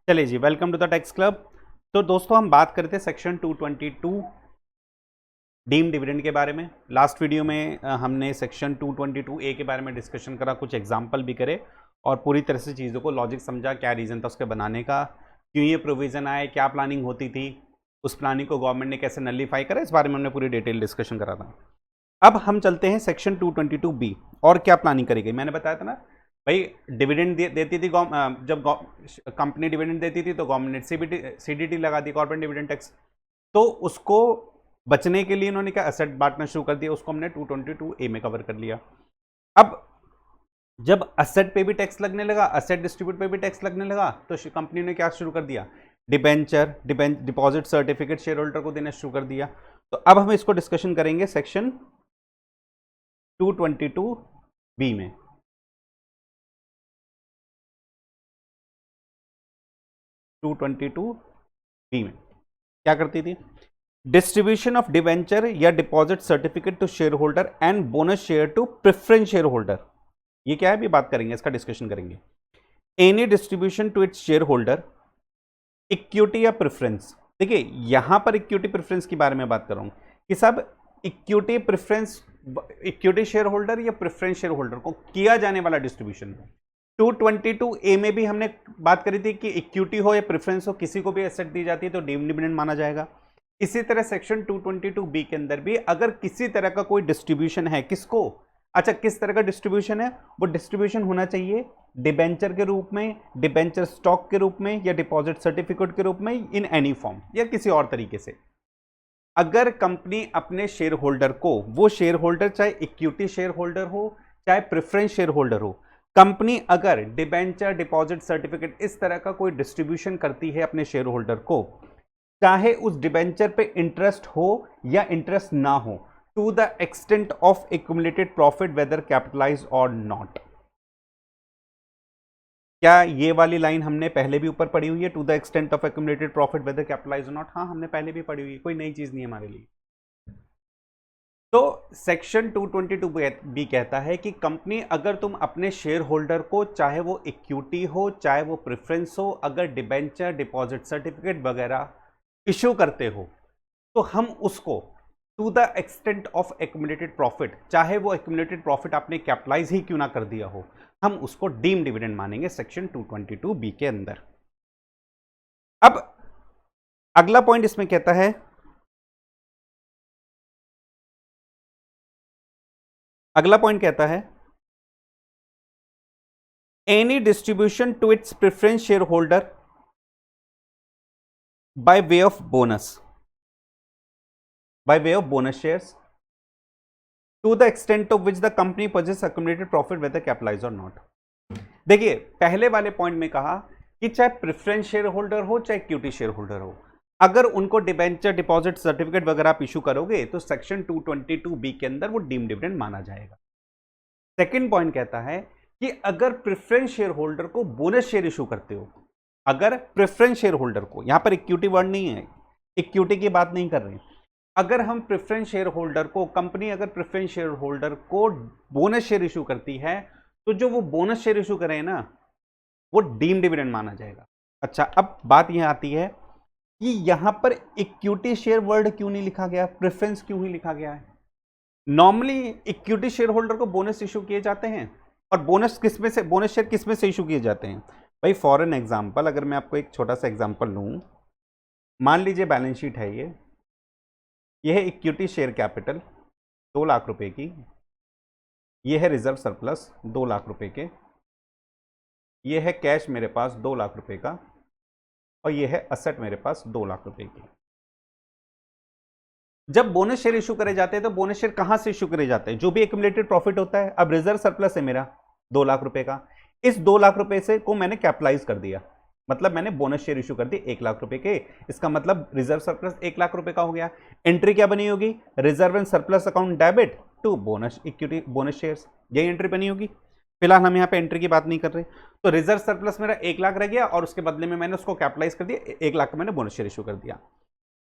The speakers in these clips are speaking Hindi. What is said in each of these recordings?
चलिए जी, welcome to the tax club. तो दोस्तों हम बात करते हैं सेक्शन 222 डीम डिविडेंड के बारे में। लास्ट वीडियो में हमने सेक्शन 222 ए के बारे में डिस्कशन करा, कुछ एग्जांपल भी करे और पूरी तरह से चीज़ों को लॉजिक समझा, क्या रीज़न था उसके बनाने का, क्यों ये प्रोविज़न आए, क्या प्लानिंग होती थी, उस प्लानिंग को गवर्नमेंट ने कैसे नलीफाई करा, इस बारे में हमने पूरी डिटेल डिस्कशन करा था। अब हम चलते हैं सेक्शन 222 बी और क्या प्लानिंग करी गई। मैंने बताया था ना भाई, डिविडेंड देती थी जब कंपनी डिविडेंड देती थी तो गवर्नमेंट ने सीडीटी लगा दी, कॉर्पोरेट डिविडेंड टैक्स। तो उसको बचने के लिए इन्होंने क्या असेट बांटना शुरू कर दिया, उसको हमने 222 ए में कवर कर लिया। अब जब असेट पे भी टैक्स लगने लगा, असेट डिस्ट्रीब्यूट पे भी टैक्स लगने लगा, तो कंपनी ने क्या शुरू कर दिया, डिपॉजिट सर्टिफिकेट शेयर होल्डर को देना शुरू कर दिया। तो अब हम इसको डिस्कशन करेंगे सेक्शन 222 बी में। 222 बी में क्या करती थी, डिस्ट्रीब्यूशन ऑफ डिवेंचर या deposit certificate to shareholder and bonus share to preference shareholder. ये क्या है, भी बात करेंगे, इसका डिस्कशन करेंगे। Any distribution to its shareholder, equity या प्रेफरेंस। देखिए यहां पर इक्विटी प्रेफरेंस के बारे में बात कर रहा हूं कि सब equity preference, equity share holder या प्रेफरेंस शेयर होल्डर को किया जाने वाला डिस्ट्रीब्यूशन। 222 ए में भी हमने बात करी थी कि इक्विटी हो या प्रेफरेंस हो, किसी को भी एसेट दी जाती है तो डीम्ड डिविडेंड माना जाएगा। इसी तरह सेक्शन 222 बी के अंदर भी अगर किसी तरह का कोई डिस्ट्रीब्यूशन है, किसको, अच्छा किस तरह का डिस्ट्रीब्यूशन है, वो डिस्ट्रीब्यूशन होना चाहिए डिबेंचर के रूप में, डिबेंचर स्टॉक के रूप में या डिपॉजिट सर्टिफिकेट के रूप में, इन एनी फॉर्म या किसी और तरीके से। अगर कंपनी अपने शेयर होल्डर को, वो शेयर होल्डर चाहे इक्विटी शेयर होल्डर हो चाहे प्रेफरेंस शेयर होल्डर हो, कंपनी अगर डिबेंचर, डिपॉजिट सर्टिफिकेट इस तरह का कोई डिस्ट्रीब्यूशन करती है अपने शेयर होल्डर को, चाहे उस डिबेंचर पे इंटरेस्ट हो या इंटरेस्ट ना हो, to the extent of accumulated profit whether capitalise और नॉट। क्या ये वाली लाइन हमने पहले भी ऊपर पढ़ी हुई है, to the extent of accumulated profit whether capitalise और नॉट? हाँ, हमने पहले भी पढ़ी हुई है, कोई नई चीज नहीं है हमारे लिए। तो सेक्शन 222 बी कहता है कि कंपनी अगर तुम अपने शेयर होल्डर को, चाहे वो इक्विटी हो चाहे वो प्रेफरेंस हो, अगर डिबेंचर, डिपॉजिट सर्टिफिकेट वगैरह इश्यू करते हो, तो हम उसको to the extent of accumulated profit, चाहे वो एक्यूमुलेटेड प्रॉफिट आपने कैपिटलाइज ही क्यों ना कर दिया हो, हम उसको डीम डिविडेंड मानेंगे सेक्शन 222 बी के अंदर। अब अगला पॉइंट इसमें कहता है, अगला पॉइंट कहता है any distribution to its preference shareholder by way of bonus, by way of bonus shares to the extent of which the company possesses accumulated profit whether capitalized or not। देखिए पहले वाले पॉइंट में कहा कि चाहे प्रेफरेंस शेयर होल्डर हो चाहे इक्विटी शेयर होल्डर हो, अगर उनको डिबेंचर, डिपॉजिट सर्टिफिकेट वगैरह आप इशू करोगे तो सेक्शन 222 बी के अंदर वो डीम डिविडेंड माना जाएगा। सेकेंड पॉइंट कहता है कि अगर प्रेफरेंस शेयर होल्डर को बोनस शेयर इशू करते हो, अगर प्रेफरेंस शेयर होल्डर को, यहां पर इक्विटी वर्ड नहीं है, इक्विटी की बात नहीं कर रहे, अगर हम प्रेफरेंस शेयर होल्डर को, कंपनी अगर प्रेफरेंस शेयर होल्डर को बोनस शेयर इशू करती है, तो जो वो बोनस शेयर इशू करें ना, वो डीम डिविडेंड माना जाएगा। अच्छा अब बात यह आती है कि यहां पर इक्विटी शेयर वर्ड क्यों नहीं लिखा गया, प्रेफरेंस क्यों ही लिखा गया है? नॉर्मली इक्विटी शेयर होल्डर को बोनस इशू किए जाते हैं, और बोनस किसमें से, बोनस शेयर किसमें से इशू किए जाते हैं भाई? फॉर एन एग्जाम्पल, अगर मैं आपको एक छोटा सा एग्जाम्पल लूं, मान लीजिए बैलेंस शीट है ये है इक्विटी शेयर कैपिटल 2 लाख रुपए की, ये है रिजर्व सरप्लस 2 लाख रुपए के, ये है कैश मेरे पास 2 लाख रुपए का, और ये है असेट मेरे पास 2 लाख रुपए की। जब बोनस शेयर इशू करे जाते हैं तो बोनस शेयर कहां से इशू करे जाते हैं? जो भी एक्यूमुलेटेड प्रॉफिट होता है। अब रिजर्व सरप्लस है मेरा 2 लाख रुपए का, इस 2 लाख रुपए से को मैंने कैपिटलाइज कर दिया, मतलब मैंने बोनस शेयर इशू कर दी 1 लाख रुपए के, इसका मतलब रिजर्व सरप्लस 1 लाख रुपए का हो गया। एंट्री क्या बनी होगी? Reserve and surplus account debit to bonus equity bonus shares, यही एंट्री बनी होगी। फिलहाल हम यहाँ पे एंट्री की बात नहीं कर रहे। तो रिजर्व सरप्लस मेरा 1 लाख रह गया और उसके बदले में मैंने उसको कैपिटलाइज कर दिया, 1 लाख का मैंने बोनस शेयर इशू कर दिया।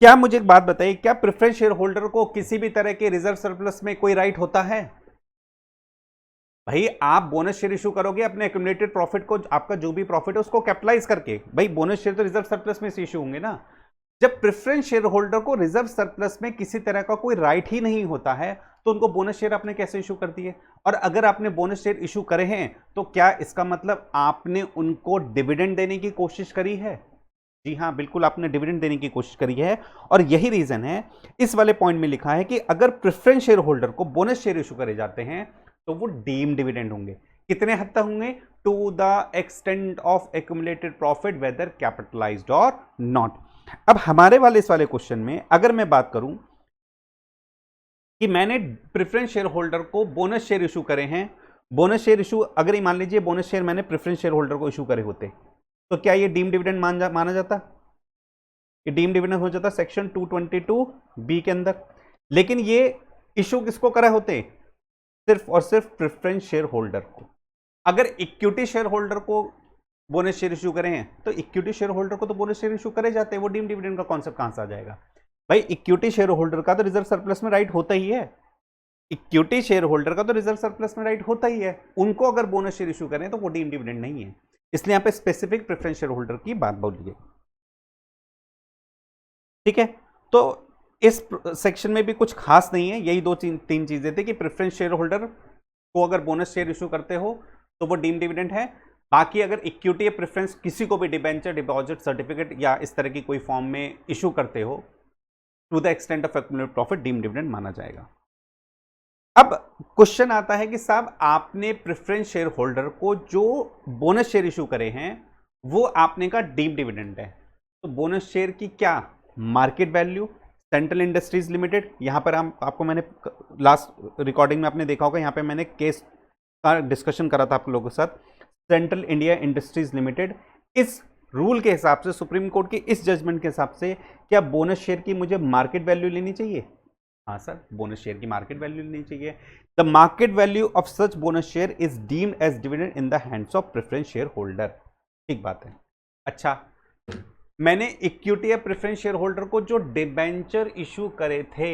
क्या मुझे एक बात बताइए, क्या प्रेफरेंस शेयर होल्डर को किसी भी तरह के रिजर्व सरप्लस में कोई राइट होता है? भाई आप बोनस शेयर इशू करोगे अपने एक्यूमुलेटेड प्रॉफिट को, आपका जो भी प्रॉफिट है उसको कैपिटलाइज करके। भाई बोनस शेयर तो रिजर्व सरप्लस में से इशू होंगे ना। जब प्रेफरेंस शेयर होल्डर को रिजर्व सरप्लस में किसी तरह का कोई राइट ही नहीं होता है तो उनको बोनस शेयर आपने कैसे इशू कर दिए? और अगर आपने बोनस शेयर इशू करे हैं तो क्या इसका मतलब आपने उनको डिविडेंड देने की कोशिश करी है? जी हाँ, बिल्कुल आपने डिविडेंड देने की कोशिश करी है। और यही रीजन है, इस वाले पॉइंट में लिखा है कि अगर प्रेफरेंस शेयर होल्डर को बोनस शेयर इशू करे जाते हैं तो वो डीम डिविडेंड होंगे। कितने हद तक होंगे? To the extent of accumulated profit whether capitalised or not. अब हमारे वाले इस वाले क्वेश्चन में अगर मैं बात करूं कि मैंने प्रेफरेंस शेयर होल्डर को बोनस शेयर इशू करे हैं, बोनस शेयर इशू अगर ही मान लीजिए बोनस शेयर मैंने प्रेफरेंस शेयर होल्डर को इशू करे होते तो क्या ये डीम डिविडेंड माना जाता? ये डीम डिविडेंड हो जाता सेक्शन 222 बी के अंदर। लेकिन ये इशू किसको करे होते? सिर्फ और सिर्फ प्रेफरेंस शेयर होल्डर को। अगर इक्विटी शेयर होल्डर को बोनस शेयर इशू करें हैं तो इक्विटी शेयर होल्डर को तो बोनस शेयर इशू करे जाते हैं, वो डीम डिविडेंड का कॉन्सेप्ट कहां से आ जाएगा? भाई इक्विटी शेयर होल्डर का तो रिजर्व सरप्लस में राइट होता ही है, इक्विटी शेयर होल्डर का तो रिजर्व सरप्लस में राइट होता ही है, उनको अगर बोनस शेयर इशू करें तो वो डीम डिविडेंड नहीं है। इसलिए यहां पे स्पेसिफिक प्रेफरेंस शेयर होल्डर की बात बोलिए, ठीक है। तो इस सेक्शन में भी कुछ खास नहीं है, यही दो तीन चीजें थी कि प्रेफरेंस शेयर होल्डर को अगर बोनस शेयर इशू करते हो तो वो डीम डिविडेंड है। बाकी अगर इक्विटी या प्रेफरेंस किसी को भी डिबेंचर, डिपॉजिट सर्टिफिकेट या इस तरह की कोई फॉर्म में इशू करते हो to the extent of accumulated profit, deem dividend माना जाएगा। अब क्वेश्चन आता है कि साहब आपने प्रेफरेंस शेयर होल्डर को जो बोनस शेयर इशू करे हैं वो आपने कहा डीम डिविडेंड है, तो बोनस शेयर की क्या market value central industries limited, यहां पर आपको मैंने लास्ट रिकॉर्डिंग में आपने देखा होगा, यहां पे मैंने केस का डिस्कशन करा था आप लोगों के साथ। सेंट्रल इंडिया इंडस्ट्रीज लिमिटेड, इस रूल के हिसाब से, सुप्रीम कोर्ट के इस जजमेंट के हिसाब से, क्या बोनस शेयर की मुझे मार्केट वैल्यू लेनी चाहिए? हाँ सर, बोनस शेयर की मार्केट वैल्यू लेनी चाहिए। The market value of such bonus share is deemed as dividend in the hands of preference shareholder. ठीक बात है। अच्छा, मैंने इक्विटी या प्रेफरेंस शेयर होल्डर को जो डिबेंचर इशू करे थे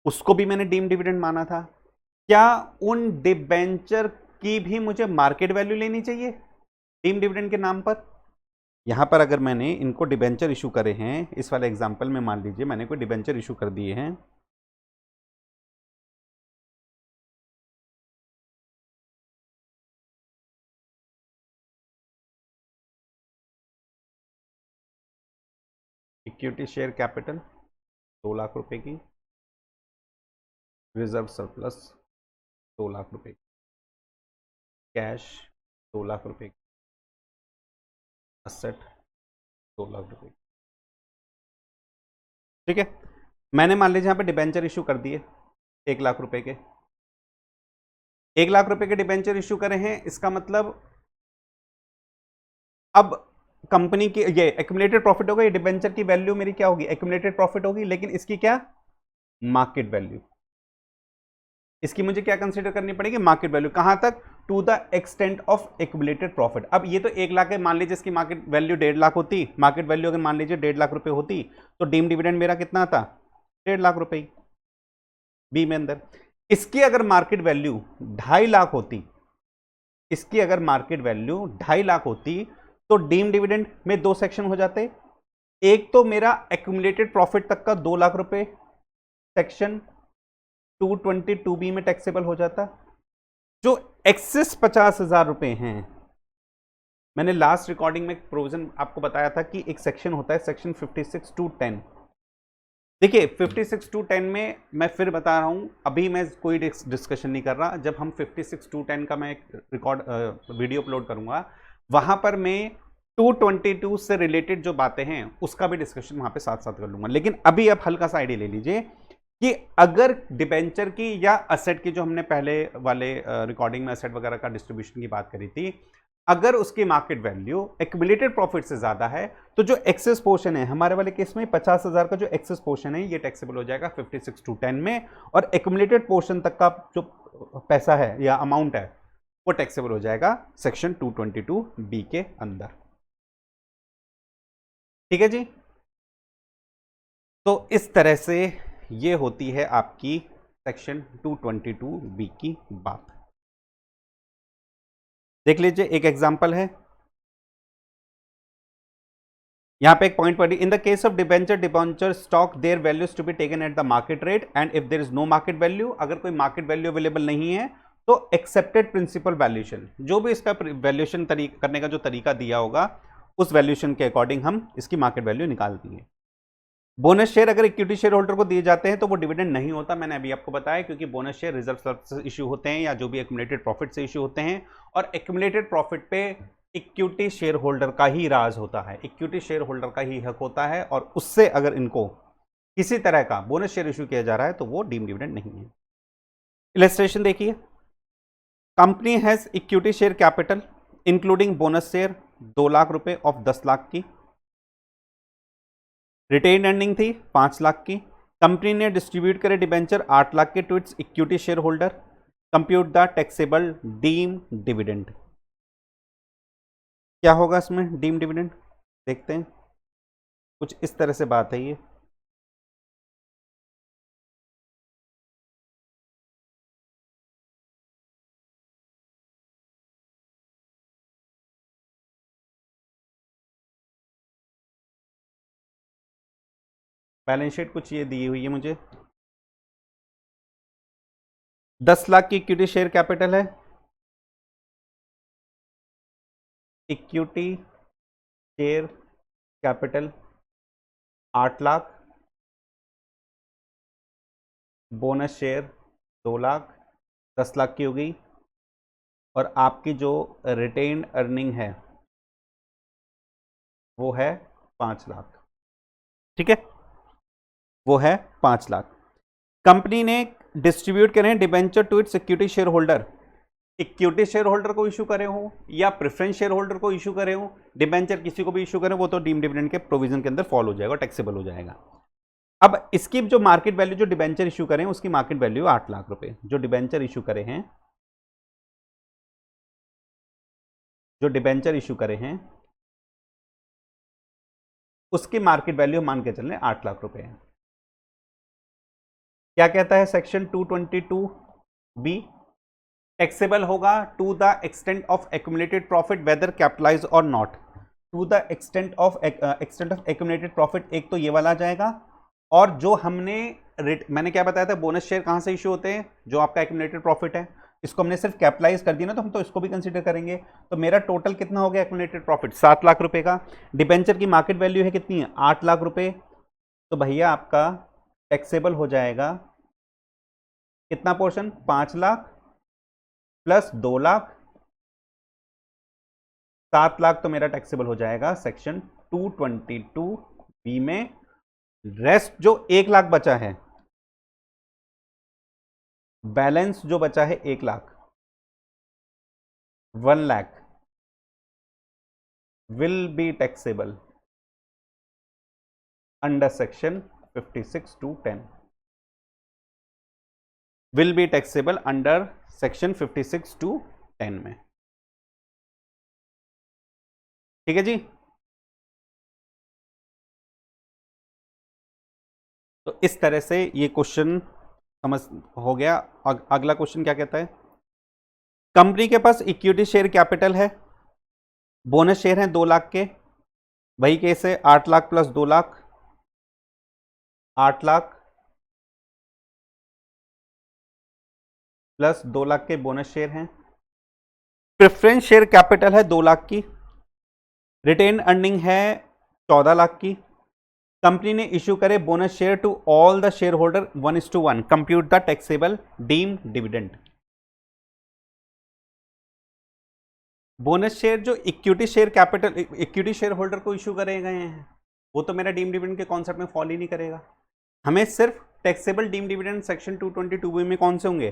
उसको भी मैंने डीम डिविडेंड माना था, क्या उन डिबेंचर की भी मुझे मार्केट वैल्यू लेनी चाहिए डीम डिविडेंड के नाम पर? यहां पर अगर मैंने इनको डिबेंचर इशू करे हैं, इस वाले एग्जांपल में मान लीजिए मैंने कोई डिबेंचर इशू कर दिए हैं, इक्विटी शेयर कैपिटल 2 लाख रुपए की, रिजर्व सरप्लस 2 लाख रुपए, कैश 2 लाख रुपए, असेट 2 लाख रुपए, ठीक है। मैंने मान लीजिए यहां पे डिबेंचर इशू कर दिए 1 लाख रुपए के, 1 लाख रुपए के डिबेंचर इशू करे हैं, इसका मतलब अब कंपनी की ये एक्यूमुलेटेड प्रॉफिट होगा, ये डिबेंचर की वैल्यू मेरी क्या होगी? एक्यूमुलेटेड प्रॉफिट होगी, लेकिन इसकी क्या मार्केट वैल्यू, इसकी मुझे क्या कंसीडर करनी पड़ेगी? Market value. कहां तक? To the extent of accumulated profit. अब ये तो 1 लाख है, मान लीजिए इसकी मार्केट वैल्यू 1.5 लाख होती, मार्केट वैल्यू अगर मान लीजिए 1.5 लाख रुपए होती तो डीम डिविडेंड मेरा कितना आता? 1.5 लाख रुपए बी में अंदर। इसकी अगर मार्केट वैल्यू 2.5 लाख होती, इसकी अगर मार्केट वैल्यू 2.5 लाख होती तो डीम डिविडेंड में 2 सेक्शन हो जाते। एक तो मेरा एक्यूमुलेटेड प्रॉफिट तक का 2 लाख रुपए सेक्शन 222B में टैक्सेबल हो जाता। जो एक्सेस 50,000 रुपए हैं, मैंने लास्ट रिकॉर्डिंग में प्रोविजन आपको बताया था कि एक सेक्शन होता है सेक्शन 56 to 10। देखिए 56 to 10 में मैं फिर बता रहा हूं, अभी मैं कोई डिस्कशन नहीं कर रहा, जब हम 56 to 10 का मैं एक रिकॉर्ड वीडियो अपलोड करूंगा वहां पर मैं 222 से रिलेटेड जो बातें हैं उसका भी डिस्कशन वहां पे साथ साथ कर लूंगा। लेकिन अभी आप हल्का सा आइडिया ले लीजिए कि अगर डिबेंचर की या असेट की, जो हमने पहले वाले रिकॉर्डिंग में असेट वगैरह का डिस्ट्रीब्यूशन की बात करी थी, अगर उसकी मार्केट वैल्यू एक्यूमुलेटेड प्रॉफिट से ज्यादा है तो जो एक्सेस पोर्शन है, हमारे वाले केस में 50,000 का जो एक्सेस पोर्शन है ये टैक्सेबल हो जाएगा 56 to 10 में, और एक्यूमुलेटेड पोर्शन तक का जो पैसा है या अमाउंट है वो टैक्सेबल हो जाएगा सेक्शन 222B के अंदर। ठीक है जी। तो इस तरह से ये होती है आपकी सेक्शन 222B की बात। देख लीजिए एक एग्जांपल है, यहाँ पे एक पॉइंट पढ़ी, in the case of debenture stock their values to be taken at the market rate and if there is no market value, अगर कोई मार्केट वैल्यू अवेलेबल नहीं है तो एक्सेप्टेड प्रिंसिपल वैल्यूएशन, जो भी इसका वैल्यूएशन करने का जो तरीका दिया होगा उस वैल्यूएशन के अकॉर्डिंग हम इसकी मार्केट वैल्यू निकाल देंगे। बोनस शेयर अगर इक्विटी शेयर होल्डर को दिए जाते हैं तो वो डिविडेंड नहीं होता, मैंने अभी आपको बताया, क्योंकि बोनस शेयर रिजर्व से इश्यू होते हैं या जो भी एक्यूमुलेटेड प्रॉफिट से इश्यू होते हैं, और एक्यूमुलेटेड प्रॉफिट पे इक्विटी शेयर होल्डर का ही राज होता है, इक्विटी शेयर होल्डर का ही हक होता है, और उससे अगर इनको किसी तरह का बोनस शेयर इश्यू किया जा रहा है तो वो डीम्ड डिविडेंड नहीं है। इलस्ट्रेशन देखिए, company has equity share capital including bonus share 2 lakh रुपए ऑफ 10 लाख की, रिटेन अर्निंग थी 5 लाख की, कंपनी ने डिस्ट्रीब्यूट करे डिबेंचर 8 लाख के to its equity shareholder, compute the taxable deem dividend. क्या होगा इसमें डीम डिविडेंड, देखते हैं, कुछ इस तरह से बात है ये। बैलेंस शीट कुछ ये दी हुई है मुझे, 10 लाख की इक्विटी शेयर कैपिटल है, equity share capital 8 lakh, bonus share 2 lakh, 10 lakh की हो गई, और आपकी जो रिटेन अर्निंग है वो है 5 लाख, ठीक है, वो है 5 लाख। कंपनी ने डिस्ट्रीब्यूट करे हैं debenture to its equity shareholder, equity shareholder को इशू करे हो या प्रेफरेंस शेयर होल्डर को इशू करे हो, डिबेंचर किसी को भी इशू करें वो तो डीम डिविडेंड के प्रोविजन के अंदर फॉल हो जाएगा, टैक्सेबल हो जाएगा। अब इसकी जो मार्केट वैल्यू, जो डिबेंचर इशू करें उसकी मार्केट वैल्यू 8 लाख रुपए, जो डिबेंचर इशू करे हैं, जो डिबेंचर इशू करे हैं उसकी मार्केट वैल्यू मान के चलने 8 लाख रुपए है। क्या कहता है सेक्शन 222 बी, टैक्सेबल होगा to the extent of accumulated profit whether capitalise और not, to the extent of accumulated profit, एक तो ये वाला आ जाएगा, और जो हमने मैंने क्या बताया था, बोनस शेयर कहां से इशू होते हैं, जो आपका एक्यूमुलेटेड प्रॉफिट है, इसको हमने सिर्फ कैपिटलाइज कर दिया ना, तो हम तो इसको भी कंसीडर करेंगे। तो मेरा टोटल कितना हो गया एक्यूमुलेटेड प्रॉफिट, 7 लाख रुपए का, डिबेंचर की मार्केट वैल्यू है कितनी है, 8 लाख रुपए, तो भैया आपका टैक्सेबल हो जाएगा कितना पोर्शन, 5 लाख प्लस 2 लाख, 7 लाख तो मेरा टैक्सेबल हो जाएगा सेक्शन 222 बी में। रेस्ट जो 1 लाख बचा है, बैलेंस जो बचा है 1 lakh, 1 lakh will be taxable under section 56 to 10, will be taxable under section 56 to 10 में, ठीक है जी। तो इस तरह से ये क्वेश्चन समझ हो गया। अगला क्वेश्चन क्या कहता है, कंपनी के पास इक्विटी शेयर कैपिटल है, बोनस शेयर है 2 लाख के, वही केस है 8 लाख प्लस 2 लाख, 8 लाख प्लस 2 लाख के बोनस शेयर हैं, प्रेफरेंस शेयर कैपिटल है 2 लाख की, रिटेन अर्निंग है 14 लाख की, कंपनी ने इश्यू करे bonus share to all the shareholder 1:1, compute the taxable deem dividend. Bonus share जो equity share capital, equity shareholder को इश्यू करे गए हैं, वो तो मेरा डीम डिविडेंड के कॉन्सेप्ट में फॉल ही नहीं करेगा। हमें सिर्फ टैक्सेबल डीम डिविडेंड सेक्शन 222 में कौन से होंगे,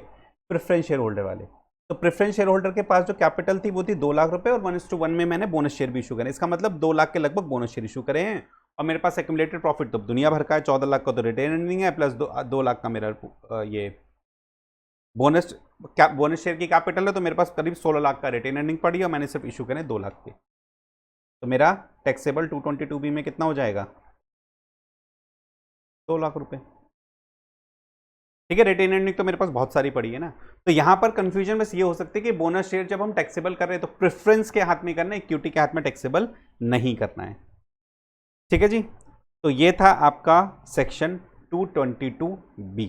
प्रेफरेंस शेयर होल्डर वाले। तो प्रेफरेंस शेयर होल्डर के पास जो कैपिटल थी वो थी 2 लाख रुपए, और 1:1 में मैंने बोनस शेयर भी इशू करे, इसका मतलब 2 लाख के लगभग बोनस शेयर इशू करे हैं, और मेरे पास एक्यूमुलेटेड प्रॉफिट तो दुनिया भर का है, 14 लाख का तो रिटेन अर्निंग है, प्लस 2 लाख का मेरा ये बोनस शेयर की कैपिटल है, तो मेरे पास करीब 16 लाख का रिटेन अर्निंग पड़ी, और मैंने सिर्फ इशू करे 2 लाख के, तो मेरा टैक्सेबल 222B में कितना हो जाएगा, 2 लाख रुपए। ठीक है, रिटेन अर्निंग तो मेरे पास बहुत सारी पड़ी है ना। तो यहां पर कंफ्यूजन बस ये हो सकती है कि बोनस शेयर जब हम टैक्सेबल कर रहे हैं तो प्रेफरेंस के हाथ में करना है, इक्विटी के हाथ में टैक्सेबल नहीं करना है। ठीक है जी, तो ये था आपका सेक्शन 222B।